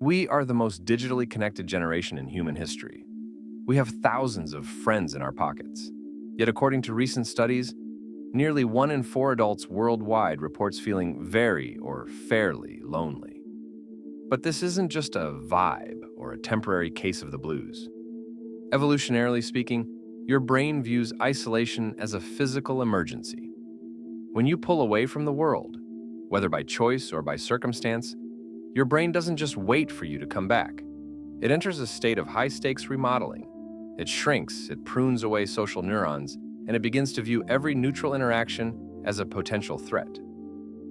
We are the most digitally connected generation in human history. We have thousands of friends in our pockets. Yet according to recent studies, nearly 1 in 4 adults worldwide reports feeling very or fairly lonely. But this isn't just a vibe or a temporary case of the blues. Evolutionarily speaking, your brain views isolation as a physical emergency. When you pull away from the world, whether by choice or by circumstance, your brain doesn't just wait for you to come back. It enters a state of high-stakes remodeling. It shrinks, it prunes away social neurons, and it begins to view every neutral interaction as a potential threat.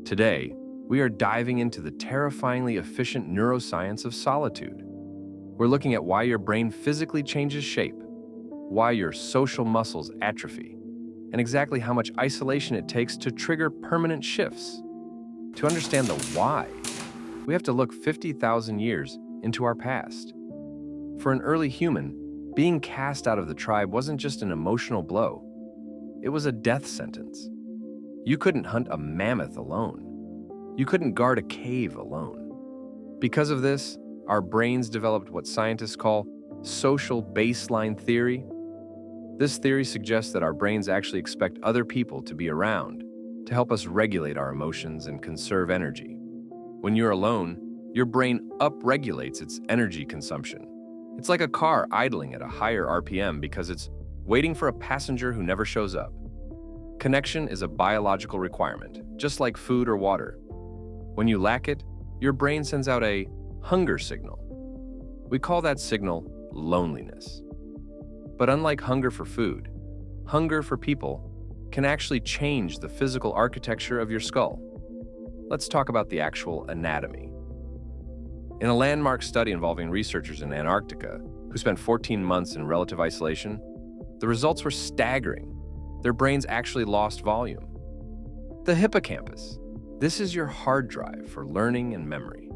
Today, we are diving into the terrifyingly efficient neuroscience of solitude. We're looking at why your brain physically changes shape, why your social muscles atrophy, and exactly how much isolation it takes to trigger permanent shifts. To understand the why, we have to look 50,000 years into our past. For an early human, being cast out of the tribe wasn't just an emotional blow. It was a death sentence. You couldn't hunt a mammoth alone. You couldn't guard a cave alone. Because of this, our brains developed what scientists call social baseline theory. This theory suggests that our brains actually expect other people to be around to help us regulate our emotions and conserve energy. When you're alone, your brain upregulates its energy consumption. It's like a car idling at a higher RPM because it's waiting for a passenger who never shows up. Connection is a biological requirement, just like food or water. When you lack it, your brain sends out a hunger signal. We call that signal loneliness. But unlike hunger for food, hunger for people can actually change the physical architecture of your skull. Let's talk about the actual anatomy. In a landmark study involving researchers in Antarctica who spent 14 months in relative isolation, the results were staggering. Their brains actually lost volume. The hippocampus. This is your hard drive for learning and memory.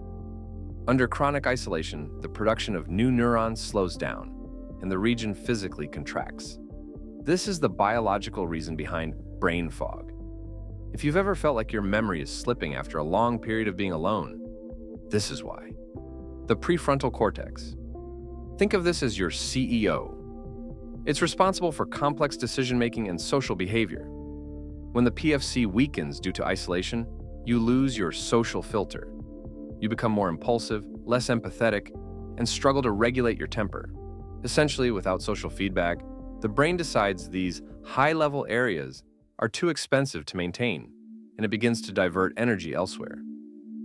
Under chronic isolation, the production of new neurons slows down, and the region physically contracts. This is the biological reason behind brain fog. If you've ever felt like your memory is slipping after a long period of being alone, this is why. The prefrontal cortex. Think of this as your CEO. It's responsible for complex decision-making and social behavior. When the PFC weakens due to isolation, you lose your social filter. You become more impulsive, less empathetic, and struggle to regulate your temper. Essentially, without social feedback, the brain decides these high-level areas are too expensive to maintain, and it begins to divert energy elsewhere.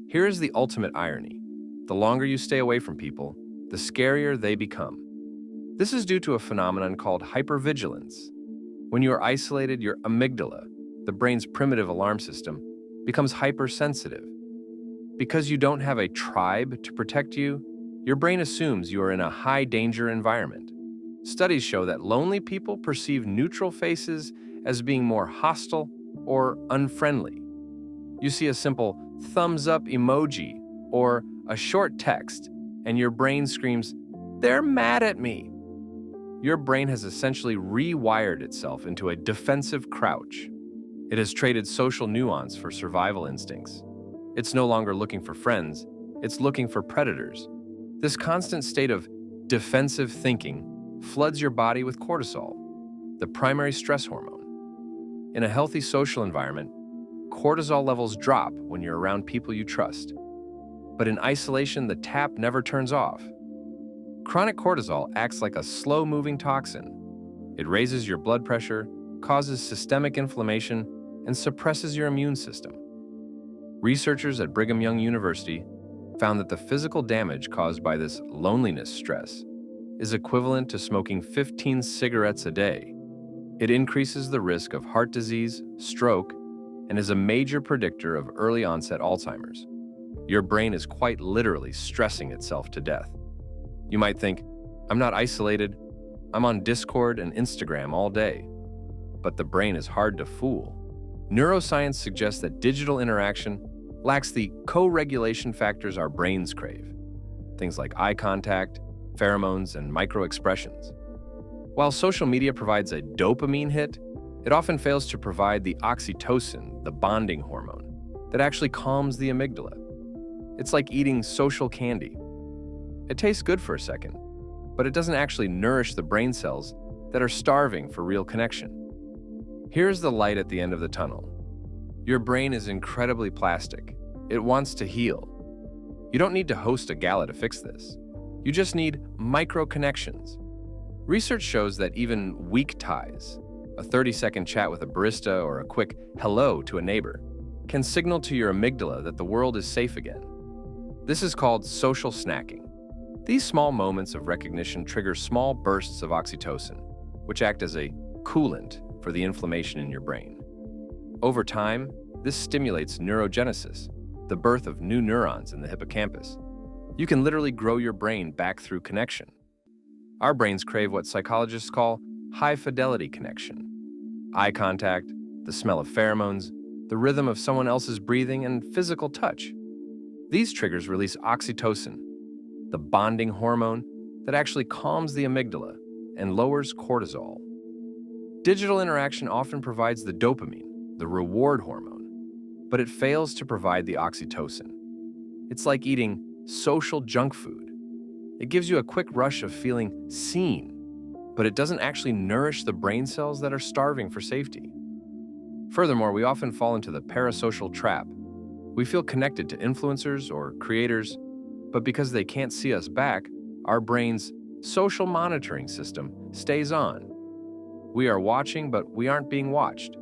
Here is the ultimate irony. The longer you stay away from people, the scarier they become. This is due to a phenomenon called hypervigilance. When you are isolated, your amygdala, the brain's primitive alarm system, becomes hypersensitive. Because you don't have a tribe to protect you, your brain assumes you are in a high-danger environment. Studies show that lonely people perceive neutral faces as being more hostile or unfriendly. You see a simple thumbs-up emoji or a short text, and your brain screams, "They're mad at me." Your brain has essentially rewired itself into a defensive crouch. It has traded social nuance for survival instincts. It's no longer looking for friends, it's looking for predators. This constant state of defensive thinking floods your body with cortisol, the primary stress hormone. In a healthy social environment, cortisol levels drop when you're around people you trust. But in isolation, the tap never turns off. Chronic cortisol acts like a slow-moving toxin. It raises your blood pressure, causes systemic inflammation, and suppresses your immune system. Researchers at Brigham Young University found that the physical damage caused by this loneliness stress is equivalent to smoking 15 cigarettes a day. It increases the risk of heart disease, stroke, and is a major predictor of early-onset Alzheimer's. Your brain is quite literally stressing itself to death. You might think, I'm not isolated, I'm on Discord and Instagram all day. But the brain is hard to fool. Neuroscience suggests that digital interaction lacks the co-regulation factors our brains crave. Things like eye contact, pheromones, and micro-expressions. While social media provides a dopamine hit, it often fails to provide the oxytocin, the bonding hormone, that actually calms the amygdala. It's like eating social candy. It tastes good for a second, but it doesn't actually nourish the brain cells that are starving for real connection. Here's the light at the end of the tunnel. Your brain is incredibly plastic. It wants to heal. You don't need to host a gala to fix this. You just need micro-connections. Research shows that even weak ties, a 30-second chat with a barista or a quick hello to a neighbor, can signal to your amygdala that the world is safe again. This is called social snacking. These small moments of recognition trigger small bursts of oxytocin, which act as a coolant for the inflammation in your brain. Over time, this stimulates neurogenesis, the birth of new neurons in the hippocampus. You can literally grow your brain back through connection. Our brains crave what psychologists call high-fidelity connection. Eye contact, the smell of pheromones, the rhythm of someone else's breathing, and physical touch. These triggers release oxytocin, the bonding hormone that actually calms the amygdala and lowers cortisol. Digital interaction often provides the dopamine, the reward hormone, but it fails to provide the oxytocin. It's like eating social junk food. It gives you a quick rush of feeling seen, but it doesn't actually nourish the brain cells that are starving for safety. Furthermore, we often fall into the parasocial trap. We feel connected to influencers or creators, but because they can't see us back, our brain's social monitoring system stays on. We are watching, but we aren't being watched.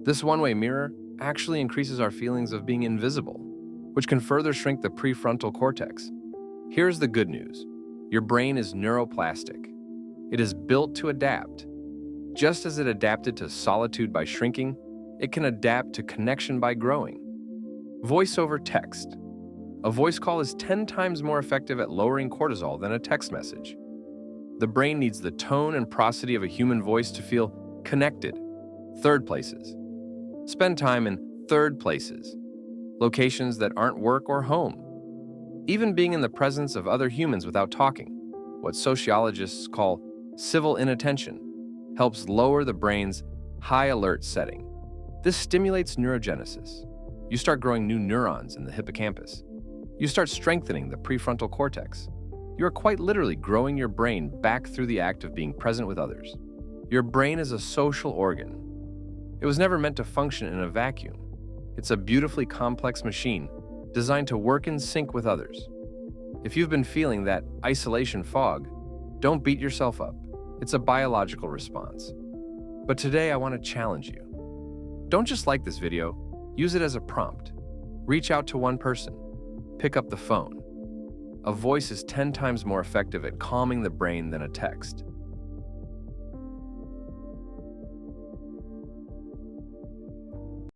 This one-way mirror actually increases our feelings of being invisible, which can further shrink the prefrontal cortex. Here's the good news. Your brain is neuroplastic. It is built to adapt. Just as it adapted to solitude by shrinking, it can adapt to connection by growing. Voice over text. A voice call is 10 times more effective at lowering cortisol than a text message. The brain needs the tone and prosody of a human voice to feel connected. Third places. Spend time in third places, locations that aren't work or home. Even being in the presence of other humans without talking, what sociologists call civil inattention, helps lower the brain's high alert setting. This stimulates neurogenesis. You start growing new neurons in the hippocampus. You start strengthening the prefrontal cortex. You are quite literally growing your brain back through the act of being present with others. Your brain is a social organ. It was never meant to function in a vacuum. It's a beautifully complex machine designed to work in sync with others. If you've been feeling that isolation fog, don't beat yourself up. It's a biological response. But today I want to challenge you. Don't just like this video, use it as a prompt. Reach out to one person. Pick up the phone. A voice is 10 times more effective at calming the brain than a text.